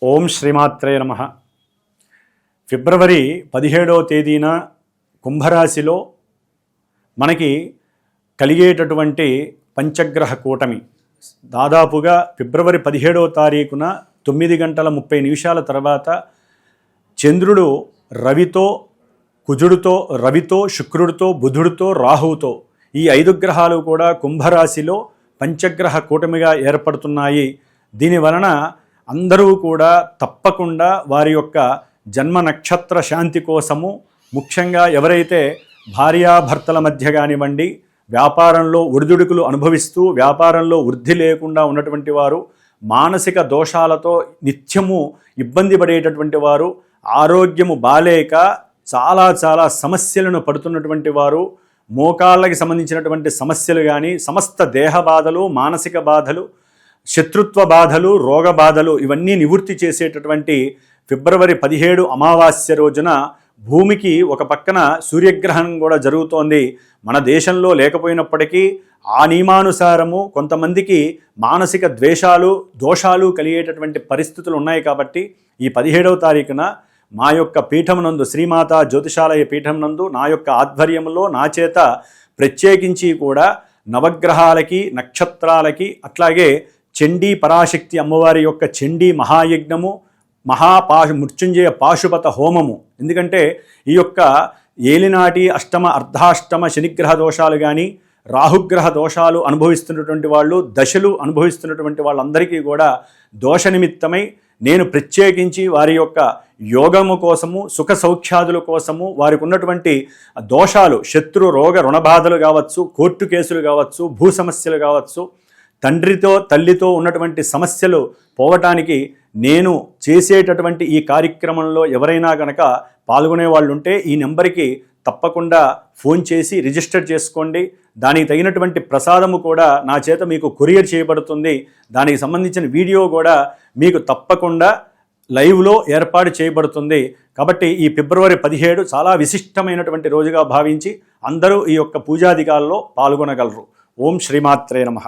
ఓం శ్రీమాత్రే నమః. ఫిబ్రవరి 17వ తేదీన కుంభరాశిలో మనకి కలిగేటటువంటి పంచగ్రహ కూటమి దాదాపుగా ఫిబ్రవరి 17వ తారీఖున 9 గంటల 30 నిమిషాల తర్వాత చంద్రుడు రవితో రవితో శుక్రుడితో బుధుడితో రాహువుతో ఈ 5 గ్రహాలు కూడా కుంభరాశిలో పంచగ్రహ కూటమిగా ఏర్పడుతున్నాయి. దీనివలన అందరూ కూడా తప్పకుండా వారి యొక్క జన్మ నక్షత్ర శాంతి కోసము, ముఖ్యంగా ఎవరైతే భార్యాభర్తల మధ్య కానివ్వండి, వ్యాపారంలో ఒడిదుడుకులు అనుభవిస్తూ వ్యాపారంలో వృద్ధి లేకుండా ఉన్నటువంటి వారు, మానసిక దోషాలతో నిత్యము ఇబ్బంది పడేటటువంటి వారు, ఆరోగ్యము బాలేక చాలా సమస్యలను పడుతున్నటువంటి వారు, మోకాళ్ళకి సంబంధించినటువంటి సమస్యలు కానీ, సమస్త దేహ బాధలు, మానసిక బాధలు, శత్రుత్వ బాధలు, రోగ బాధలు ఇవన్నీ నివృత్తి చేసేటటువంటి ఫిబ్రవరి 17 అమావాస్య రోజున భూమికి ఒక పక్కన సూర్యగ్రహణం కూడా జరుగుతోంది. మన దేశంలో లేకపోయినప్పటికీ ఆ నియమానుసారము కొంతమందికి మానసిక దోషాలు కలిగేటటువంటి పరిస్థితులు ఉన్నాయి. కాబట్టి ఈ 17వ తారీఖున మా యొక్క పీఠం నందు, శ్రీమాత జ్యోతిషాలయ పీఠం నందు నా యొక్క ఆధ్వర్యంలో నా చేత ప్రత్యేకించి కూడా నవగ్రహాలకి, నక్షత్రాలకి, అట్లాగే చండీ పరాశక్తి అమ్మవారి యొక్క చండీ మహాయజ్ఞము, మృత్యుంజయ పాశుపత హోమము. ఎందుకంటే ఈ యొక్క ఏలినాటి అష్టమ అర్ధాష్టమ శనిగ్రహ దోషాలు కానీ, రాహుగ్రహ దోషాలు అనుభవిస్తున్నటువంటి వాళ్ళు, దశలు అనుభవిస్తున్నటువంటి వాళ్ళందరికీ కూడా దోష నిమిత్తమై నేను ప్రత్యేకించి వారి యొక్క యోగము కోసము, సుఖ సౌఖ్యాదుల కోసము, వారికి ఉన్నటువంటి దోషాలు, శత్రు రోగ రుణబాధలు కావచ్చు, కోర్టు కేసులు కావచ్చు, భూ సమస్యలు కావచ్చు, తండ్రితో తల్లితో ఉన్నటువంటి సమస్యలు పోవటానికి నేను చేసేటటువంటి ఈ కార్యక్రమంలో ఎవరైనా కనుక పాల్గొనే వాళ్ళు ఉంటే ఈ నెంబర్కి తప్పకుండా ఫోన్ చేసి రిజిస్టర్ చేసుకోండి. దానికి తగినటువంటి ప్రసాదము కూడా నా చేత మీకు కొరియర్ చేయబడుతుంది. దానికి సంబంధించిన వీడియో కూడా మీకు తప్పకుండా లైవ్లో ఏర్పాటు చేయబడుతుంది. కాబట్టి ఈ ఫిబ్రవరి 17 చాలా విశిష్టమైనటువంటి రోజుగా భావించి అందరూ ఈ యొక్క పూజాధికాల్లో పాల్గొనగలరు. ఓం శ్రీమాత్రే నమః.